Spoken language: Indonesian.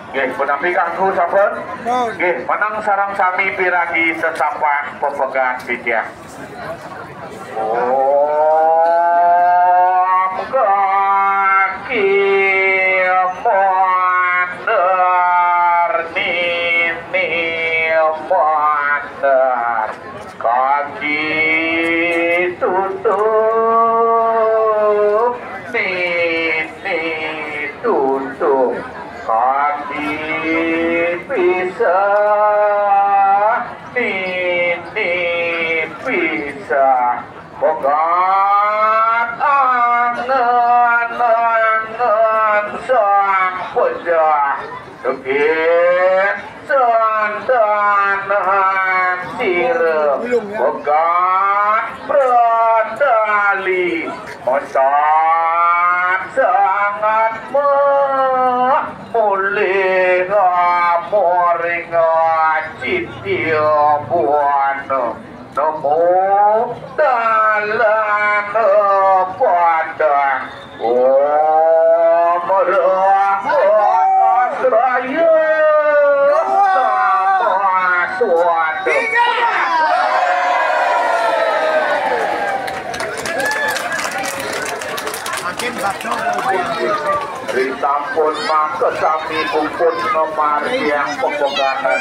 Nggih, punapih kanggo sampun. Nggih, menang sareng sami piragi sesapan pepegang bijak. Om kaki mondar nini mondar kaki tutup nini tutup kaki bisa nini bisa pegat angen-angen sang pejah tegit sandanan sirep pegat berdali mesat sangat mulih moring citia buana nemu dalan padang merah raya sama suatu Ritampun mangke sami kumpul nomor yang pepegangan